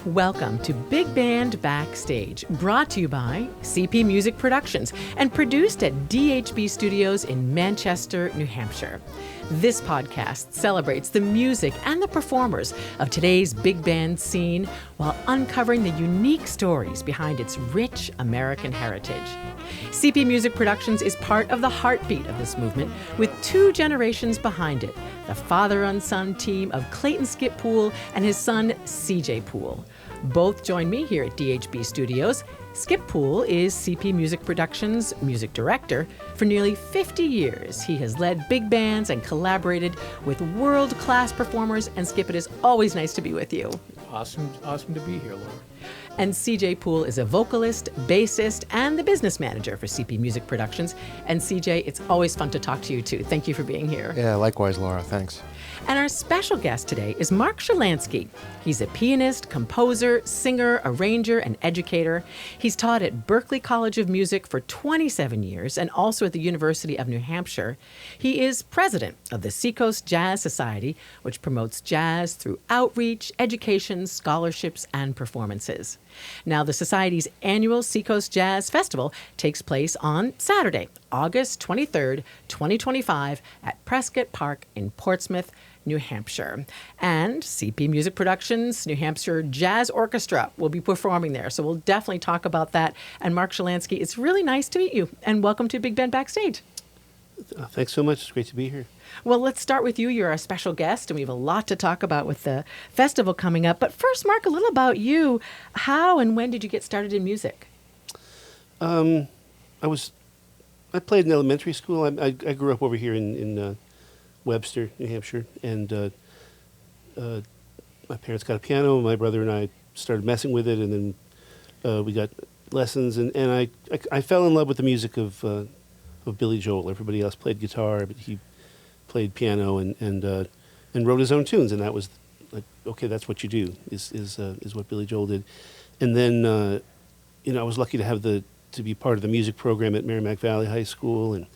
Welcome to Big Band Backstage, brought to you by CP Music Productions and produced at DHB Studios in Manchester, New Hampshire. This podcast celebrates the music and the performers of today's big band scene while uncovering the unique stories behind its rich American heritage. CP Music Productions is part of the heartbeat of this movement, with two generations behind it, the father and son team of Clayton Skip Poole and his son CJ Poole. Both join me here at DHB Studios. Skip Poole is CP Music Productions' music director. For nearly 50 years, he has led big bands and collaborated with world-class performers. And Skip, it is always nice to be with you. Awesome to be here, Laura. And CJ Poole is a vocalist, bassist, and the business manager for CP Music Productions. And CJ, it's always fun to talk to you too. Thank you for being here. Yeah, likewise, Laura. Thanks. And our special guest today is Mark Shilansky. He's a pianist, composer, singer, arranger, and educator. He's taught at Berklee College of Music for 27 years and also at the University of New Hampshire. He is president of the Seacoast Jazz Society, which promotes jazz through outreach, education, scholarships, and performances. Now, the Society's Annual Seacoast Jazz Festival takes place on Saturday, August 23rd, 2025 at Prescott Park in Portsmouth, New Hampshire. And CP Music Productions, New Hampshire Jazz Orchestra will be performing there. So we'll definitely talk about that. And Mark Shilansky, it's really nice to meet you. And welcome to Big Band Backstage. Thanks so much. It's great to be here. Well, let's start with you. You're our special guest, and we have a lot to talk about with the festival coming up. But first, Mark, a little about you. How and when did you get started in music? I played in elementary school. I grew up over here in Webster, New Hampshire, and my parents got a piano. My brother and I started messing with it, and then we got lessons. And I fell in love with the music of Billy Joel. Everybody else played guitar, but he played piano and wrote his own tunes, and that was like, okay, that's what you do. Is what Billy Joel did. And then I was lucky to be part of the music program at Merrimack Valley High School and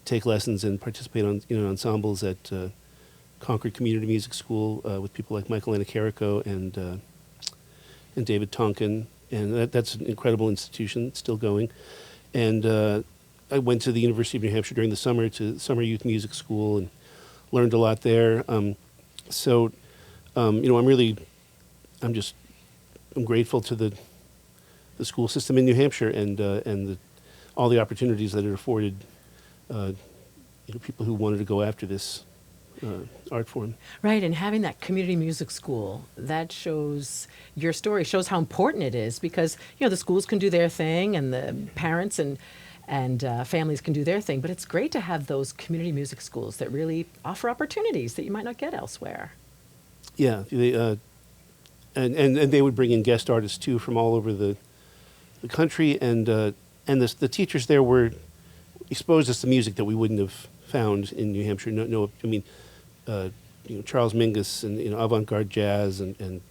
take lessons and participate on ensembles at Concord Community Music School with people like Michael Anacarico and David Tonkin, and that's an incredible institution. It's still going. And I went to the University of New Hampshire during the summer to summer youth music school and learned a lot there. I'm grateful to the school system in New Hampshire and all the opportunities that it afforded people who wanted to go after this art form. Right, and having that community music school, that shows your story, shows how important it is, because the schools can do their thing and the parents and families can do their thing, but it's great to have those community music schools that really offer opportunities that you might not get elsewhere. Yeah, and they would bring in guest artists too from all over the country, and the teachers there were exposed us to music that we wouldn't have found in New Hampshire. Charles Mingus and avant-garde jazz and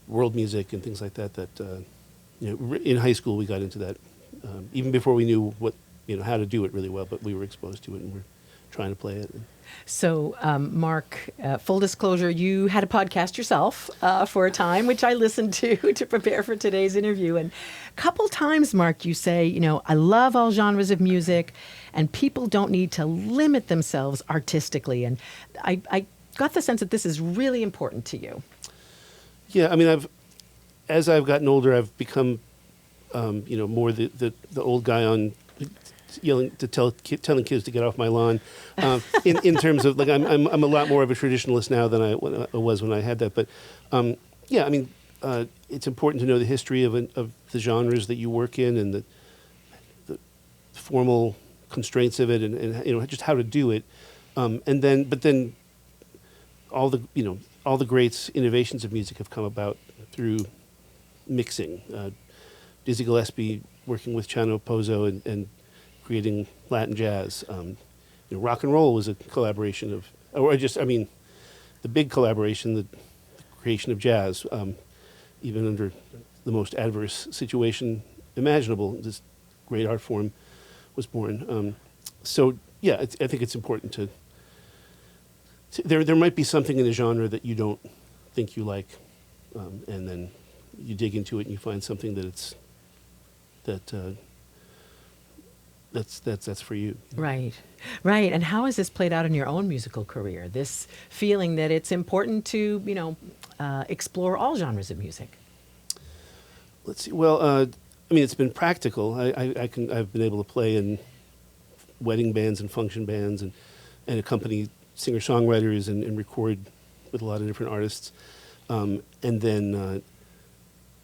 world music and things like that. In high school we got into that. Even before we knew how to do it really well, but we were exposed to it and we're trying to play it. So, Mark, full disclosure, you had a podcast yourself for a time, which I listened to prepare for today's interview. And a couple times, Mark, you say, I love all genres of music and people don't need to limit themselves artistically. And I got the sense that this is really important to you. Yeah, as I've gotten older, I've become more the old guy on yelling to telling kids to get off my lawn. In terms of I'm a lot more of a traditionalist now than I was when I had that. But it's important to know the history of the genres that you work in and the formal constraints of it, and just how to do it. But then all the great innovations of music have come about through mixing. Dizzy Gillespie working with Chano Pozo and creating Latin jazz. Rock and roll was a collaboration the big collaboration, the creation of jazz, even under the most adverse situation imaginable. This great art form was born. I think it's important to there might be something in the genre that you don't think you like and then you dig into it and you find something that's for you. Right, right. And how has this played out in your own musical career? This feeling that it's important to, explore all genres of music. Let's see. Well, I mean, it's been practical. I've been able to play in wedding bands and function bands and accompany singer-songwriters and record with a lot of different artists. And then,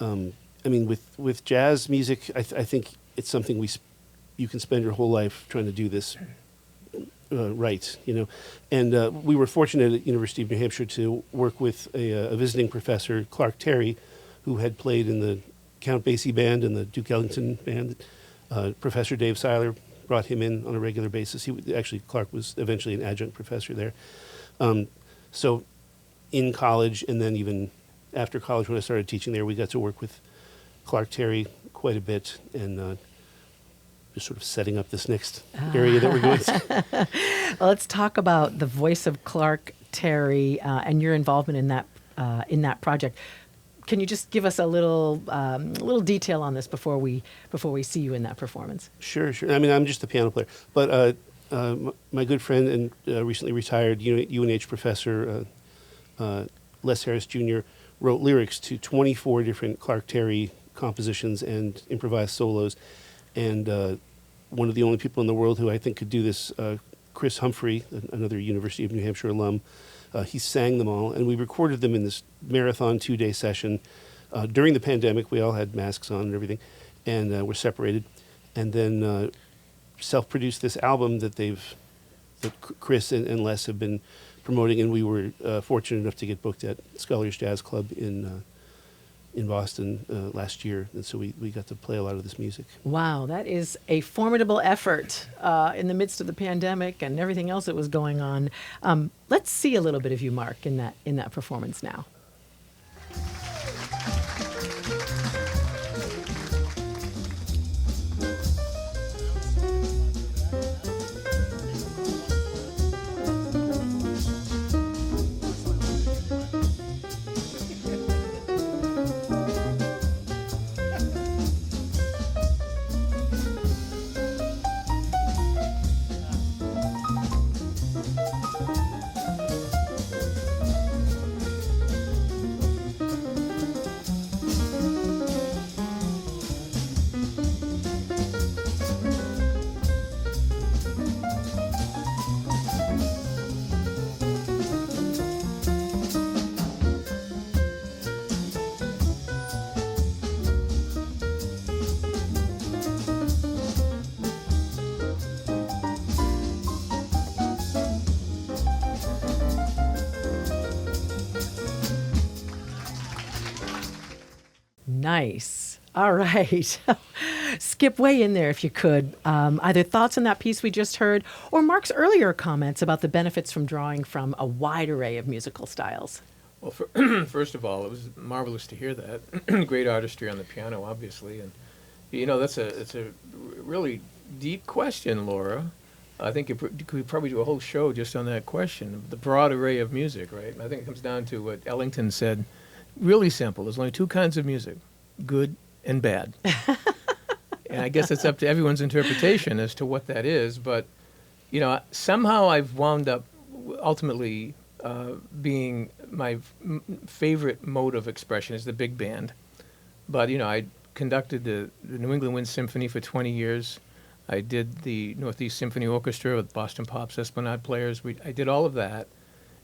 I mean, with jazz music, I think it's something you can spend your whole life trying to do this right, And we were fortunate at University of New Hampshire to work with a visiting professor, Clark Terry, who had played in the Count Basie band and the Duke Ellington band. Professor Dave Seiler brought him in on a regular basis. Clark was eventually an adjunct professor there. So in college, and then even after college when I started teaching there, we got to work with Clark Terry quite a bit, and just sort of setting up this next area that we're going to. Well, let's talk about the voice of Clark Terry and your involvement in that project. Can you just give us a little detail on this before we see you in that performance? Sure. I mean, I'm just a piano player, but my good friend and recently retired UNH professor Les Harris Jr. wrote lyrics to 24 different Clark Terry compositions and improvised solos, and one of the only people in the world who I think could do this, Chris Humphrey, another University of New Hampshire alum. He sang them all, and we recorded them in this marathon 2-day session. During the pandemic, we all had masks on and everything, and were separated. And then self-produced this album that Chris and Les have been promoting, and we were fortunate enough to get booked at Scholars Jazz Club in Boston last year, and so we got to play a lot of this music. Wow, that is a formidable effort in the midst of the pandemic and everything else that was going on. Let's see a little bit of you, Mark, in that performance now. Nice. All right. Skip way in there if you could. Either thoughts on that piece we just heard or Mark's earlier comments about the benefits from drawing from a wide array of musical styles. Well, first of all, it was marvelous to hear that. Great artistry on the piano, obviously. And, it's a really deep question, Laura. I think you could probably do a whole show just on that question, the broad array of music, right? I think it comes down to what Ellington said. Really simple. There's only two kinds of music, good and bad. And I guess it's up to everyone's interpretation as to what that is. But, somehow I've wound up ultimately being my favorite mode of expression is the big band. But, I conducted the New England Wind Symphony for 20 years. I did the Northeast Symphony Orchestra with Boston Pops Esplanade players. I did all of that.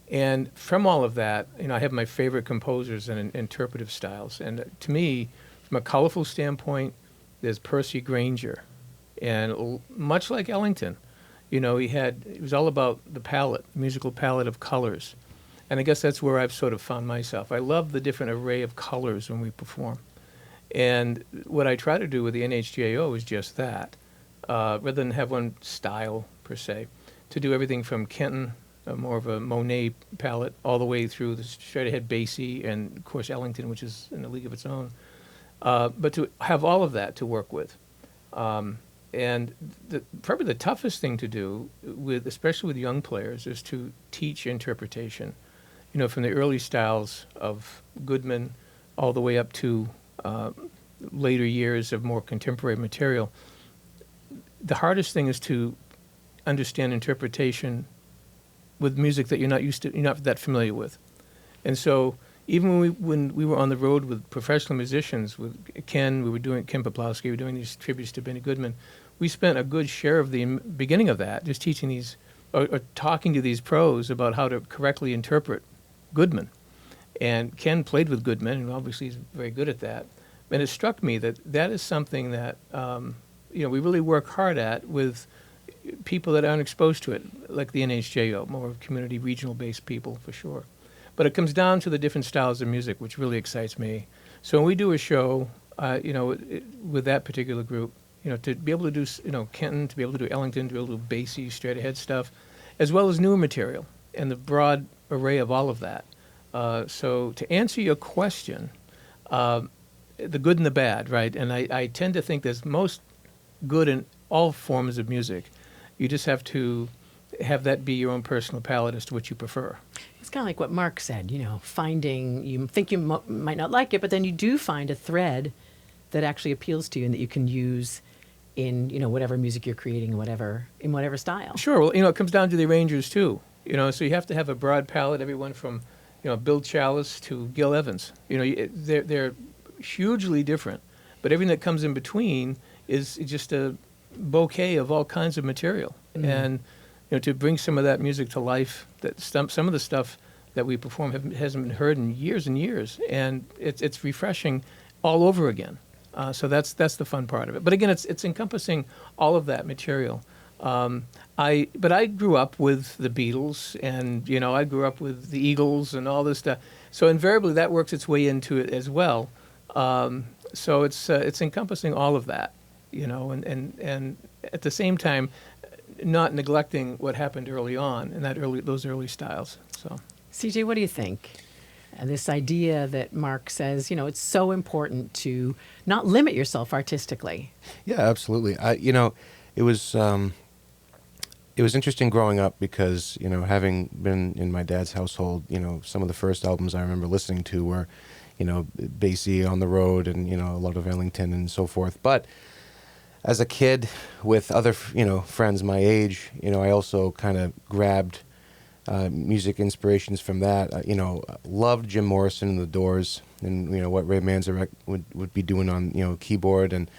And from all of that, I have my favorite composers and interpretive styles. And to me, from a colorful standpoint, there's Percy Grainger. And much like Ellington, it was all about the palette, musical palette of colors. And I guess that's where I've sort of found myself. I love the different array of colors when we perform. And what I try to do with the NHJO is just that, rather than have one style per se, to do everything from Kenton, more of a Monet palette, all the way through the straight-ahead Basie and, of course, Ellington, which is in a league of its own. But to have all of that to work with. And probably the toughest thing to do, especially with young players, is to teach interpretation. From the early styles of Goodman, all the way up to later years of more contemporary material. The hardest thing is to understand interpretation with music that you're not that familiar with. And so even when we were on the road with professional musicians, with Ken Poplowski, we were doing these tributes to Benny Goodman, we spent a good share of the beginning of that just teaching these, or talking to these pros about how to correctly interpret Goodman. And Ken played with Goodman, and obviously he's very good at that. And it struck me that that is something that we really work hard at with people that aren't exposed to it, like the NHJO, more community, regional-based people for sure. But it comes down to the different styles of music, which really excites me. So when we do a show, with that particular group, to be able to do, Kenton, to be able to do Ellington, to be able to do bassy, straight-ahead stuff, as well as newer material, and the broad array of all of that. So to answer your question, the good and the bad, right? And I tend to think there's most good in all forms of music. You just have to have that be your own personal palette as to what you prefer. It's kind of like what Mark said, finding, you think you might not like it, but then you do find a thread that actually appeals to you and that you can use in, whatever music you're creating, in whatever style. Sure. Well, it comes down to the arrangers too. So you have to have a broad palette, everyone from, Bill Chalice to Gil Evans. They're hugely different, but everything that comes in between is just a bouquet of all kinds of material. Mm-hmm. And to bring some of that music to life, that some of the stuff that we perform hasn't been heard in years and years, and it's refreshing all over again. So that's the fun part of it. But again, it's encompassing all of that material. But I grew up with the Beatles, and I grew up with the Eagles and all this stuff. So invariably that works its way into it as well. So it's encompassing all of that, and at the same time, not neglecting what happened early on in those early styles. So, CJ, what do you think? This idea that Mark says, it's so important to not limit yourself artistically. Yeah, absolutely. It was interesting growing up because, having been in my dad's household, some of the first albums I remember listening to were, Basie on the Road and, a lot of Ellington and so forth. But as a kid with other, friends my age, I also kind of grabbed music inspirations from that. Loved Jim Morrison and the Doors and, what Ray Manzarek would be doing on, keyboard and,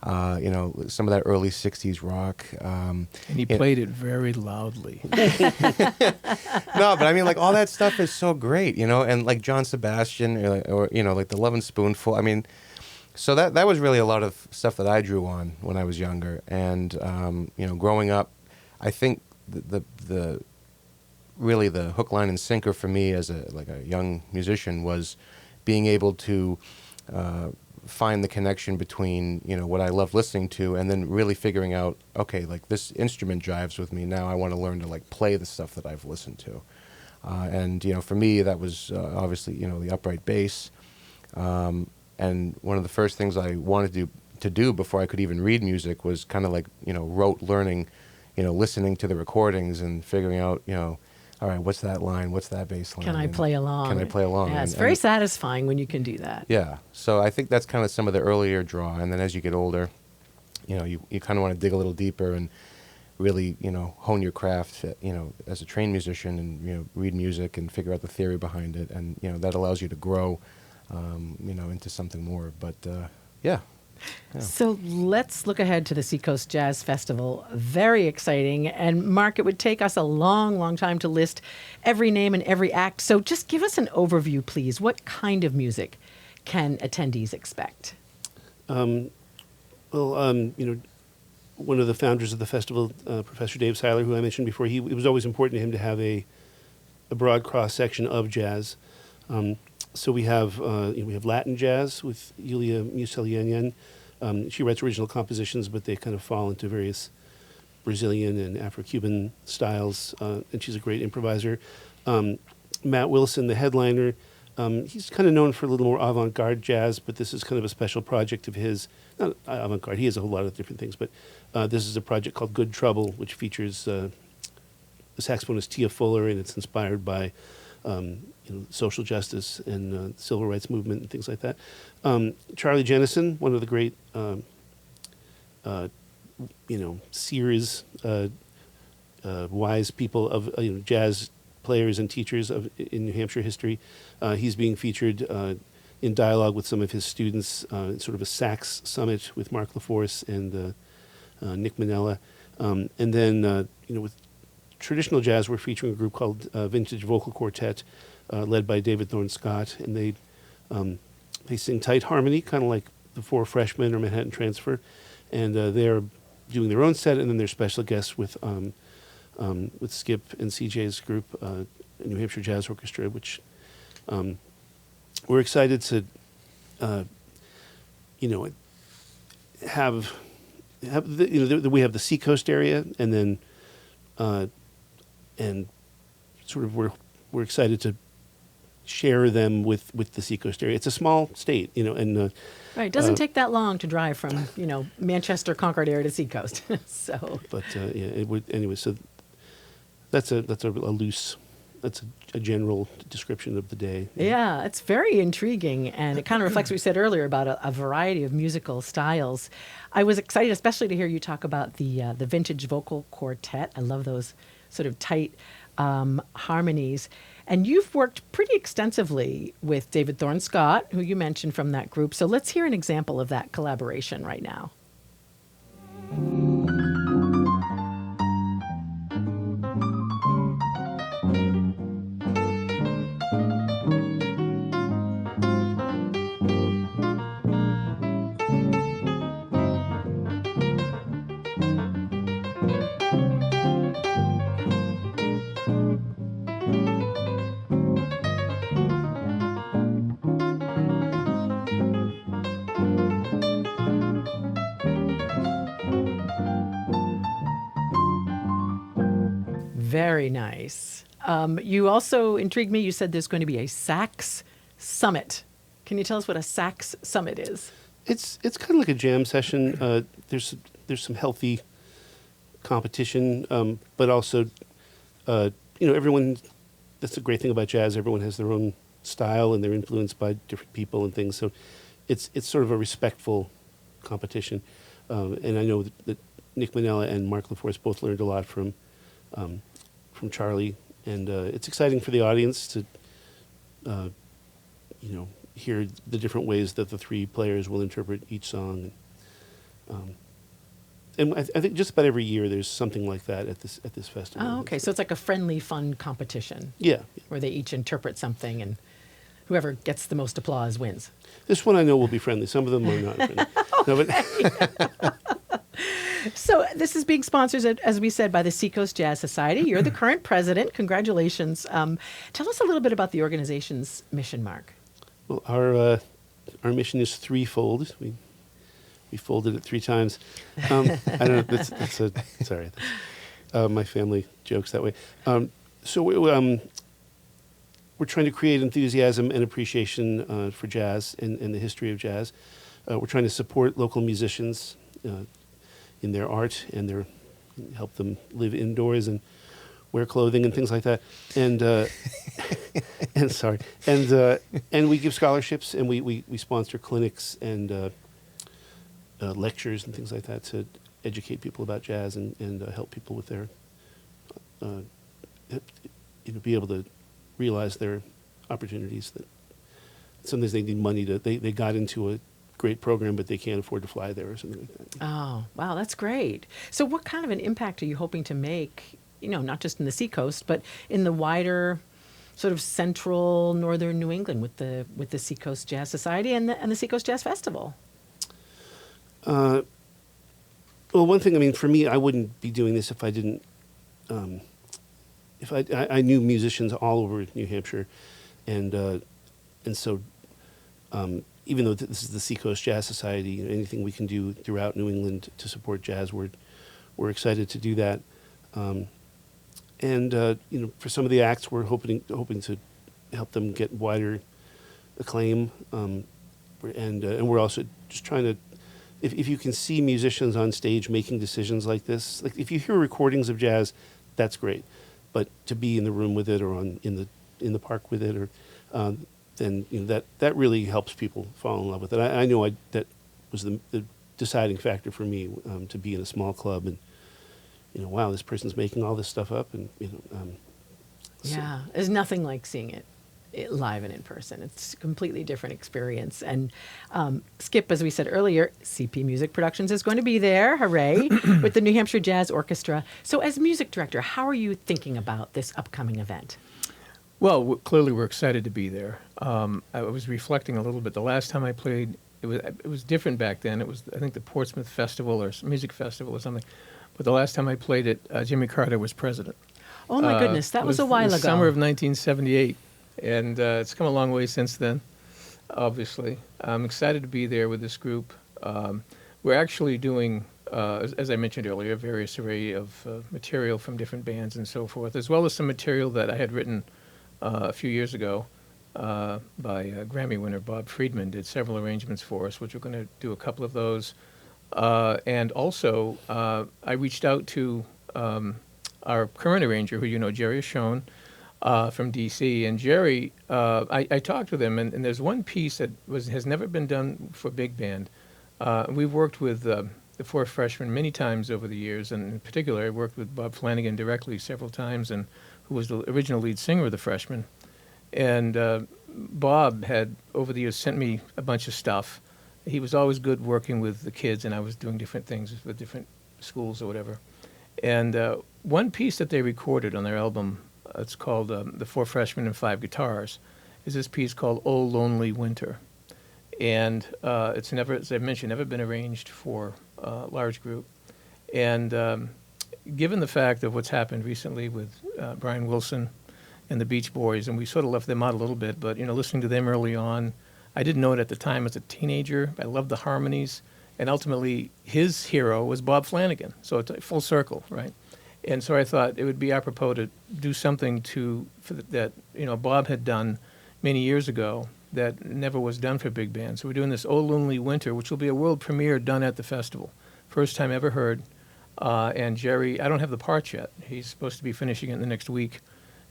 some of that early 60s rock. And he played it very loudly. No, but I mean, all that stuff is so great, and like John Sebastian or like the Love and Spoonful. I mean, so that was really a lot of stuff that I drew on when I was younger. And, growing up, I think the really the hook, line, and sinker for me as a young musician was being able to find the connection between, what I love listening to and then really figuring out, okay, this instrument jives with me. Now I want to learn to play the stuff that I've listened to. And, for me, that was obviously, the upright bass. And one of the first things I wanted to do before I could even read music was kind of rote learning, listening to the recordings and figuring out, all right, what's that line? What's that bass line? Can I play along? Yeah, it's very satisfying when you can do that. Yeah. So I think that's kind of some of the earlier draw. And then as you get older, you kind of want to dig a little deeper and really, hone your craft, as a trained musician and, read music and figure out the theory behind it. And, that allows you to grow, into something more. But, yeah. So let's look ahead to the Seacoast Jazz Festival. Very exciting. And Mark, it would take us a long, long time to list every name and every act. So just give us an overview, please. What kind of music can attendees expect? One of the founders of the festival, Professor Dave Seiler, who I mentioned before, it was always important to him to have a broad cross-section of jazz. So we have Latin jazz with Yulia Muselian. She writes original compositions, but they kind of fall into various Brazilian and Afro-Cuban styles, and she's a great improviser. Matt Wilson, the headliner, he's kind of known for a little more avant-garde jazz, but this is kind of a special project of his. Not avant-garde, he has a whole lot of different things, but this is a project called Good Trouble, which features the saxophonist Tia Fuller, and it's inspired by social justice and civil rights movement and things like that. Charlie Jennison, one of the great, seers, wise people of jazz players and teachers in New Hampshire history. He's being featured in dialogue with some of his students, sort of a sax summit with Mark LaForce and Nick Minella. And then, with traditional jazz, we're featuring a group called Vintage Vocal Quartet, led by David Thorne Scott, and they sing tight harmony, kind of like the Four Freshmen or Manhattan Transfer, and they're doing their own set, and then they're special guests with Skip and CJ's group, New Hampshire Jazz Orchestra, which we're excited to, have we have the Seacoast area, and then and sort of we're excited to share them with the Seacoast area. It's a small state, and right. It doesn't take that long to drive from Manchester, Concord area to Seacoast. So, but it would anyway. So that's a loose. That's a general description of the day. Yeah, it's very intriguing, and it kind of reflects what you said earlier about a variety of musical styles. I was excited, especially to hear you talk about the Vintage Vocal Quartet. I love those sort of tight harmonies. And you've worked pretty extensively with David Thorne Scott, who you mentioned from that group. So let's hear an example of that collaboration right now. Very nice. You also intrigued me. You said there's going to be a sax summit. Can you tell us what a sax summit is? It's kind of like a jam session. There's some healthy competition, but also, everyone. That's the great thing about jazz. Everyone has their own style, and they're influenced by different people and things. So, it's sort of a respectful competition. And I know that Nick Minella and Mark LaForce both learned a lot from Charlie, and it's exciting for the audience to, hear the different ways that the three players will interpret each song. And I think just about every year there's something like that at this festival. Oh, okay. So it's like a friendly, fun competition. Yeah. Where they each interpret something, and whoever gets the most applause wins. This one I know will be friendly. Some of them are not friendly. No, but So this is being sponsored, as we said, by the Seacoast Jazz Society. You're the current president. Congratulations. Tell us a little bit about the organization's mission, Mark. Well, our mission is threefold. We folded it three times. I don't know. Sorry. My family jokes that way. So we're trying to create enthusiasm and appreciation for jazz and the history of jazz. We're trying to support local musicians in their art and help them live indoors and wear clothing and things like that. And and we give scholarships, and we sponsor clinics and lectures and things like that to educate people about jazz and help people with their be able to realize their opportunities. That sometimes they need money they got into a great program, but they can't afford to fly there or something like that. Oh, wow, that's great. So what kind of an impact are you hoping to make, not just in the Seacoast, but in the wider sort of central northern New England with the Seacoast Jazz Society and the Seacoast Jazz Festival? Well, one thing, for me, I wouldn't be doing this if I didn't, if I knew musicians all over New Hampshire, and so even though this is the Seacoast Jazz Society, anything we can do throughout New England to support jazz, we're excited to do that. For some of the acts, we're hoping to help them get wider acclaim, and we're also just trying to, if you can see musicians on stage making decisions like this, like if you hear recordings of jazz, that's great, but to be in the room with it or in the in the park with it, or then that really helps people fall in love with it. I know that was the deciding factor for me, to be in a small club and wow, this person's making all this stuff up, and Yeah, there's nothing like seeing it live and in person. It's a completely different experience. And Skip, as we said earlier, CP Music Productions is going to be there, hooray, with the New Hampshire Jazz Orchestra. So as music director, how are you thinking about this upcoming event? Well, clearly we're excited to be there. I was reflecting a little bit. The last time I played, it was different back then. It was, I think, the Portsmouth Festival or Music Festival or something. But the last time I played it, Jimmy Carter was president. Oh, my goodness. That was a while ago. Summer of 1978. And it's come a long way since then, obviously. I'm excited to be there with this group. We're actually doing, as I mentioned earlier, various array of material from different bands and so forth, as well as some material that I had written a few years ago by Grammy winner Bob Friedman. Did several arrangements for us, which we're going to do a couple of those. And also, I reached out to our current arranger, who Jerry Schoen, from D.C. And Jerry, I talked with him, and there's one piece that has never been done for big band. We've worked with the Four Freshmen many times over the years, and in particular, I worked with Bob Flanagan directly several times, and who was the original lead singer of the Freshmen. And Bob had, over the years, sent me a bunch of stuff. He was always good working with the kids, and I was doing different things with different schools or whatever. And one piece that they recorded on their album, it's called The Four Freshmen and Five Guitars, is this piece called "Oh Lonely Winter." And it's never, as I mentioned, never been arranged for a large group. And given the fact of what's happened recently with Brian Wilson and the Beach Boys, and we sort of left them out a little bit, but, listening to them early on, I didn't know it at the time as a teenager. I loved the harmonies. And ultimately, his hero was Bob Flanagan. So it's a full circle, right? And so I thought it would be apropos to do something that Bob had done many years ago that never was done for big bands. So we're doing this "Oh Lonely Winter," which will be a world premiere done at the festival. First time ever heard. And Jerry, I don't have the parts yet. He's supposed to be finishing it in the next week.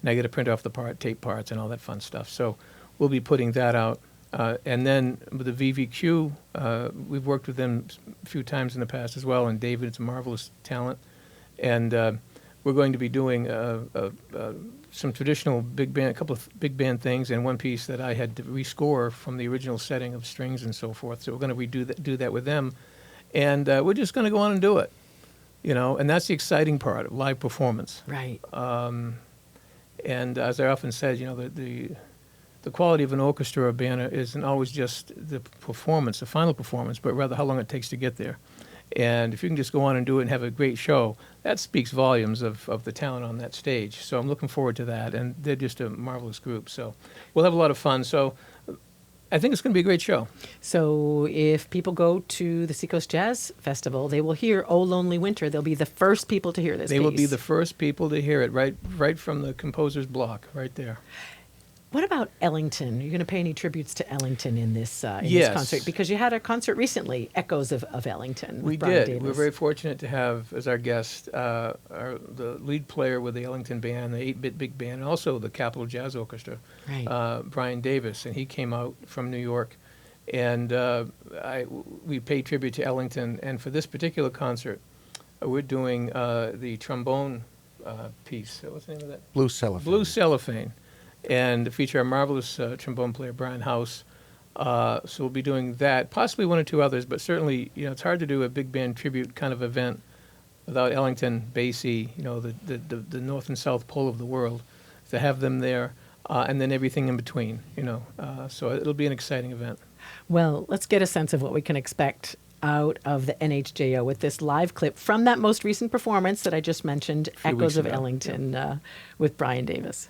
And I got to print off the tape parts and all that fun stuff. So we'll be putting that out. And then with the VVQ, we've worked with them a few times in the past as well, and David's a marvelous talent. And we're going to be doing some traditional big band, a couple of big band things, and one piece that I had to rescore from the original setting of strings and so forth. So we're going to do that with them, and we're just going to go on and do it, And that's the exciting part of live performance. Right. And as I often said, the quality of an orchestra or band isn't always just the performance, the final performance, but rather how long it takes to get there. And if you can just go on and do it and have a great show, that speaks volumes of the talent on that stage. So I'm looking forward to that, and they're just a marvelous group. So we'll have a lot of fun. So I think it's going to be a great show. So if people go to the Seacoast Jazz Festival, they will hear "Oh Lonely Winter." They'll be the first people to hear this piece. They will be the first people to hear it, right from the composer's block, right there. What about Ellington? Are you going to pay any tributes to Ellington in this Yes. concert? Because you had a concert recently, Echoes of Ellington. We with Brian did. Davis. We were very fortunate to have as our guest the lead player with the Ellington Band, the 8-bit big band, and also the Capitol Jazz Orchestra, Right. Brian Davis, and he came out from New York, and we paid tribute to Ellington. And for this particular concert, we're doing the trombone piece. What's the name of that? Blue Cellophane. Blue Cellophane. And feature our marvelous trombone player, Brian House. So we'll be doing that, possibly one or two others, but certainly, it's hard to do a big band tribute kind of event without Ellington, Basie, the north and south pole of the world, to have them there, and then everything in between, So it'll be an exciting event. Well, let's get a sense of what we can expect out of the NHJO with this live clip from that most recent performance that I just mentioned, few Echoes weeks of ago. Ellington, with Brian Davis.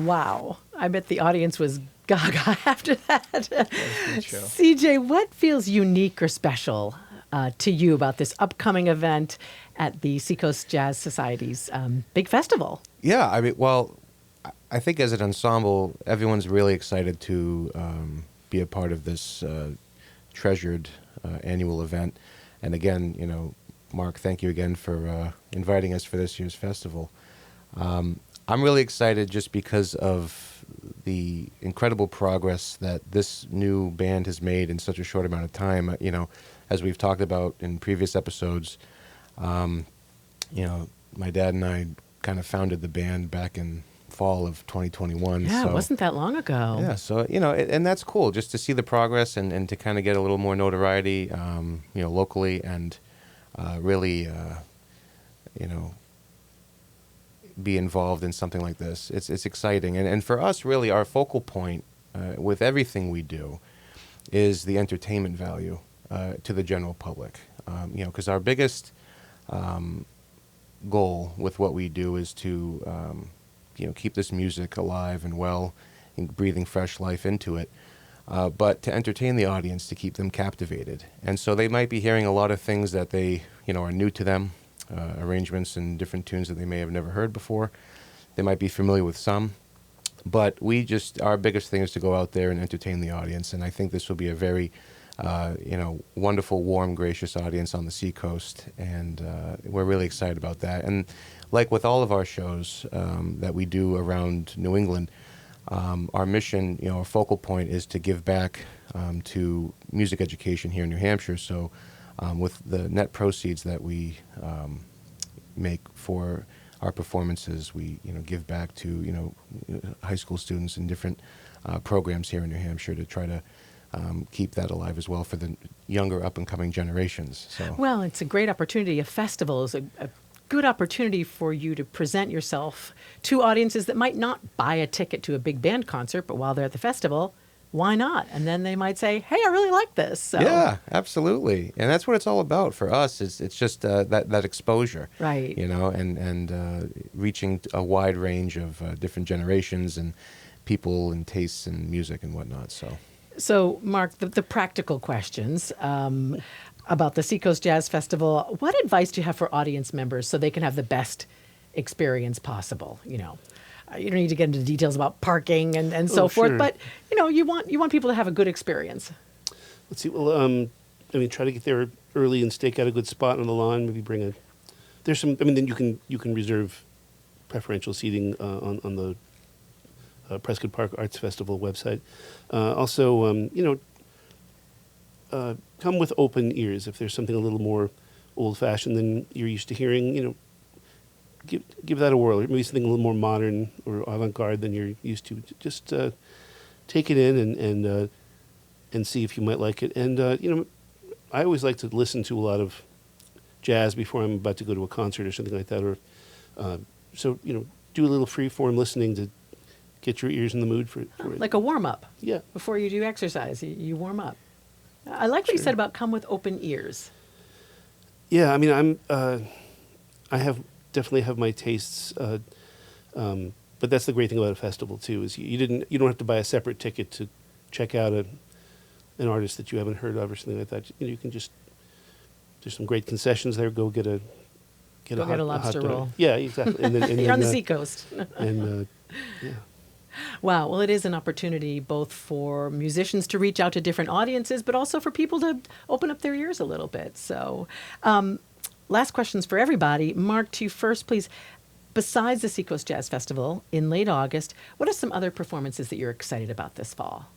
Wow. I bet the audience was gaga after that. That was a good show. CJ, what feels unique or special to you about this upcoming event at the Seacoast Jazz Society's big festival? Yeah, I mean, well, I think as an ensemble, everyone's really excited to be a part of this treasured annual event. And again, you know, Mark, thank you again for inviting us for this year's festival. I'm really excited just because of the incredible progress that this new band has made in such a short amount of time. You know, as we've talked about in previous episodes, you know, my dad and I kind of founded the band back in fall of 2021. Yeah, so, it wasn't that long ago. Yeah, so, you know, and that's cool just to see the progress and to kind of get a little more notoriety, you know, locally and really, you know, be involved in something like this. It's exciting. And for us, really, our focal point with everything we do is the entertainment value to the general public. You know, because our biggest goal with what we do is to, you know, keep this music alive and well and breathing fresh life into it. But to entertain the audience, to keep them captivated. And so they might be hearing a lot of things that they, you know, are new to them, arrangements and different tunes that they may have never heard before. They might be familiar with some. But our biggest thing is to go out there and entertain the audience. And I think this will be a very, you know, wonderful, warm, gracious audience on the Seacoast. And we're really excited about that. And like with all of our shows that we do around New England, our mission, you know, our focal point is to give back to music education here in New Hampshire. So with the net proceeds that we make for our performances, we, you know, give back to, you know, high school students and different programs here in New Hampshire to try to keep that alive as well for the younger up-and-coming generations. So. Well, it's a great opportunity. A festival is a good opportunity for you to present yourself to audiences that might not buy a ticket to a big band concert, but while they're at the festival, why not? And then they might say, hey, I really like this. So. Yeah, absolutely. And that's what it's all about for us. Is it's just that exposure, right? You know, and reaching a wide range of different generations and people and tastes and music and whatnot. So, Mark, the practical questions about the Seacoast Jazz Festival. What advice do you have for audience members so they can have the best experience possible? You know, you don't need to get into details about parking and so forth, sure. but you know, you want people to have a good experience. Let's see. Well, I mean, try to get there early and stake out a good spot on the lawn. Maybe bring there's some. I mean, then you can reserve preferential seating on the Prescott Park Arts Festival website. Also, you know, come with open ears. If there's something a little more old-fashioned than you're used to hearing, you know, give that a whirl. Or maybe something a little more modern or avant-garde than you're used to. Just take it in and see if you might like it. And you know, I always like to listen to a lot of jazz before I'm about to go to a concert or something like that. Or so, you know, do a little free-form listening to get your ears in the mood for it. Like a warm-up. Yeah. Before you do exercise, you warm up. I like what you said about come with open ears. Yeah, I mean, I definitely have my tastes, but that's the great thing about a festival too, is you don't have to buy a separate ticket to check out an artist that you haven't heard of or something like that. You know, you can just, there's some great concessions there. Go get a lobster roll. Yeah, exactly. And then, You're on the Seacoast. And yeah. Wow. Well, it is an opportunity both for musicians to reach out to different audiences, but also for people to open up their ears a little bit. So, last questions for everybody. Mark, to you first, please. Besides the Seacoast Jazz Festival in late August, what are some other performances that you're excited about this fall?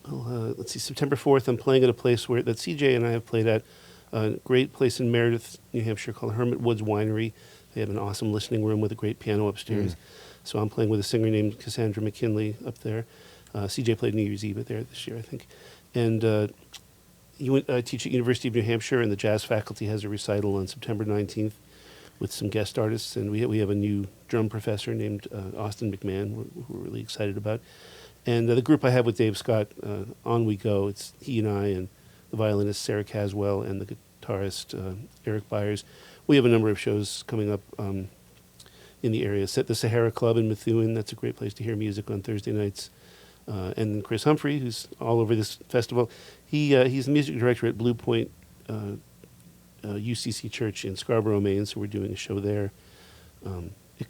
Well, let's see. September 4th, I'm playing at a place that CJ and I have played at, a great place in Meredith, New Hampshire called Hermit Woods Winery. They have an awesome listening room with a great piano upstairs. So I'm playing with a singer named Cassandra McKinley up there. CJ played New Year's Eve there this year, I think. And I teach at University of New Hampshire, and the jazz faculty has a recital on September 19th with some guest artists. And we have a new drum professor named Austin McMahon, who we're really excited about. And the group I have with Dave Scott, On We Go, it's he and I and the violinist Sarah Caswell and the guitarist Eric Byers. We have a number of shows coming up in the area. The Sahara Club in Methuen, that's a great place to hear music on Thursday nights. And Chris Humphrey, who's all over this festival, he's the music director at Blue Point UCC Church in Scarborough, Maine, so we're doing a show there.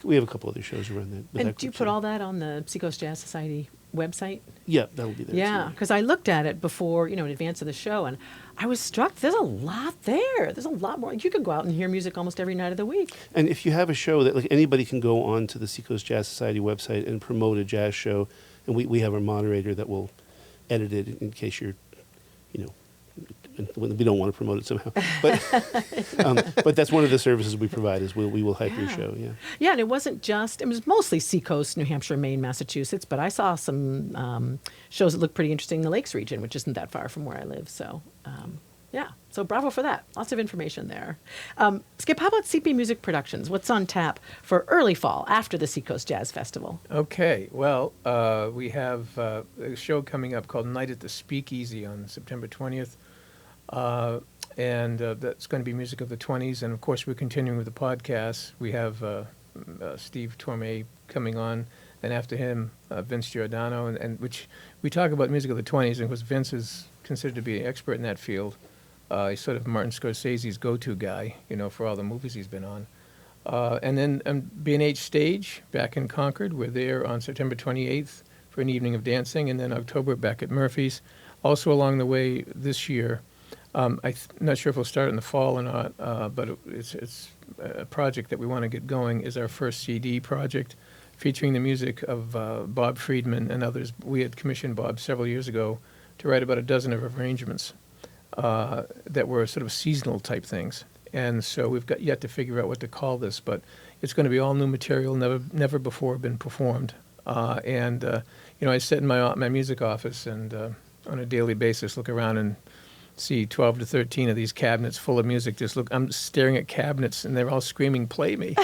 We have a couple other shows around that. And do you put all that on the Seacoast Jazz Society website? Yeah, that'll be there. Yeah, because I looked at it before, in advance of the show, and I was struck. There's a lot there. There's a lot more. You could go out and hear music almost every night of the week. And if you have a show that, anybody can go on to the Seacoast Jazz Society website and promote a jazz show, and we have our moderator that will edit it in case you're, we don't want to promote it somehow. But that's one of the services we provide is we will hype your show. Yeah. Yeah, and it was mostly Seacoast, New Hampshire, Maine, Massachusetts, but I saw some shows that look pretty interesting in the Lakes region, which isn't that far from where I live. So, so bravo for that. Lots of information there. Skip, how about CP Music Productions? What's on tap for early fall after the Seacoast Jazz Festival? Okay, well, we have a show coming up called Night at the Speakeasy on September 20th. And that's going to be music of the 20s. And, of course, we're continuing with the podcast. We have Steve Torme coming on, and after him, Vince Giordano, and which we talk about music of the 20s, and of course, Vince is considered to be an expert in that field. He's sort of Martin Scorsese's go-to guy, for all the movies he's been on. And then B&H Stage back in Concord. We're there on September 28th for an evening of dancing, and then October back at Murphy's. Also along the way this year, I'm not sure if we'll start in the fall or not, but it's a project that we want to get going. Is our first CD project featuring the music of Bob Friedman and others. We had commissioned Bob several years ago to write about a dozen of arrangements that were sort of seasonal type things. And so we've got yet to figure out what to call this, but it's going to be all new material, never before been performed. I sit in my music office and on a daily basis look around and see 12 to 13 of these cabinets full of music. I'm staring at cabinets and they're all screaming, "Play me,"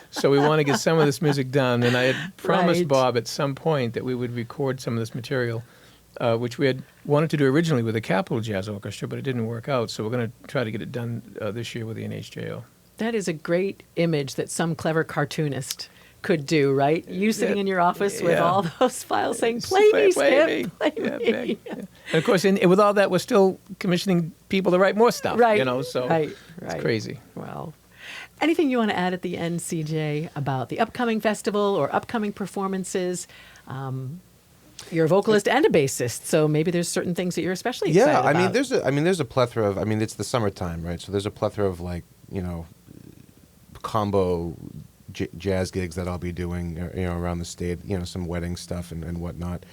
So we want to get some of this music done. And I had promised Bob at some point that we would record some of this material, which we had wanted to do originally with the Capitol Jazz Orchestra, but it didn't work out. So we're going to try to get it done this year with the NHJO. That is a great image that some clever cartoonist could do, right? You sitting in your office with all those files saying, "Play me, Skip, play me." Yeah. And of course, with all that, we're still commissioning people to write more stuff, so it's crazy. Well, anything you want to add at the end, CJ, about the upcoming festival or upcoming performances? You're a vocalist and a bassist, so maybe there's certain things that you're especially excited about. There's a plethora of, it's the summertime, right? So there's a plethora of combo jazz gigs that I'll be doing, around the state, some wedding stuff and whatnot,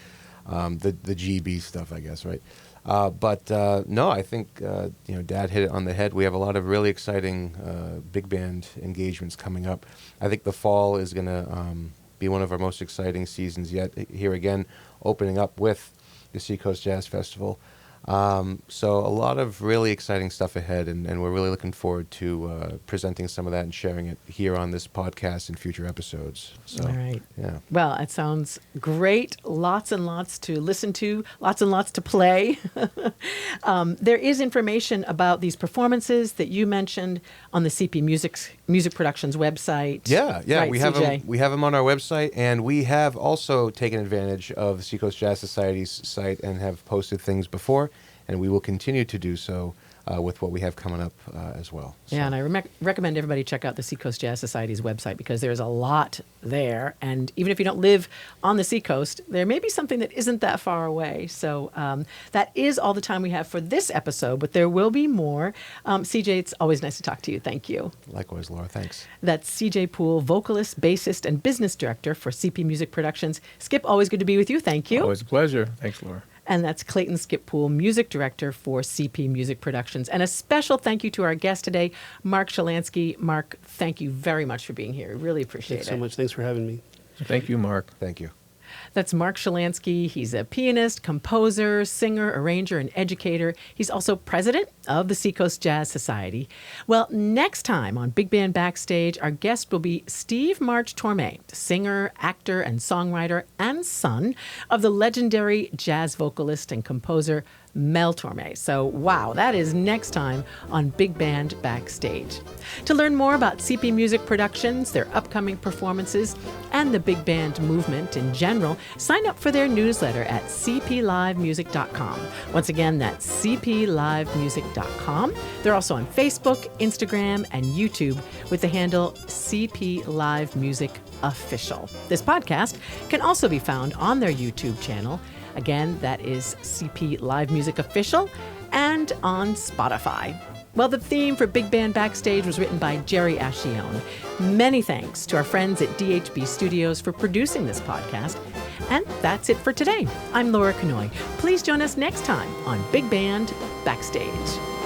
the GB stuff, I guess, right? No, I think, Dad hit it on the head. We have a lot of really exciting big band engagements coming up. I think the fall is going to be one of our most exciting seasons yet. Here again, opening up with the Seacoast Jazz Festival. So a lot of really exciting stuff ahead, and we're really looking forward to presenting some of that and sharing it here on this podcast in future episodes. So, all right. Yeah. Well, it sounds great. Lots and lots to listen to, lots and lots to play. There is information about these performances that you mentioned on the CP Music Productions website. Yeah. Right, we have them on our website, and we have also taken advantage of the Seacoast Jazz Society's site and have posted things before. And we will continue to do so with what we have coming up as well. So. Yeah, and I recommend everybody check out the Seacoast Jazz Society's website because there's a lot there. And even if you don't live on the Seacoast, there may be something that isn't that far away. So that is all the time we have for this episode, but there will be more. CJ, it's always nice to talk to you. Thank you. Likewise, Laura. Thanks. That's CJ Poole, vocalist, bassist, and business director for CP Music Productions. Skip, always good to be with you. Thank you. Always a pleasure. Thanks, Laura. And that's Clayton Skip Poole, music director for CP Music Productions. And a special thank you to our guest today, Mark Shilansky. Mark, thank you very much for being here. Really appreciate it. Thanks so much. Thanks for having me. Thank you, Mark. Thank you. That's Mark Shilansky. He's a pianist, composer, singer, arranger, and educator. He's also president of the Seacoast Jazz Society. Well, next time on Big Band Backstage, our guest will be Steve March Torme, singer, actor, and songwriter, and son of the legendary jazz vocalist and composer Mel Torme. So, wow, that is next time on Big Band Backstage. To learn more about CP Music Productions, their upcoming performances, and the big band movement in general, sign up for their newsletter at cplivemusic.com. Once again, that's cplivemusic.com. They're also on Facebook, Instagram, and YouTube with the handle CP Live Music Official. This podcast can also be found on their YouTube channel. Again, that is CP Live Music Official, and on Spotify. Well, the theme for Big Band Backstage was written by Jerry Ascione. Many thanks to our friends at DHB Studios for producing this podcast. And that's it for today. I'm Laura Kanoy. Please join us next time on Big Band Backstage.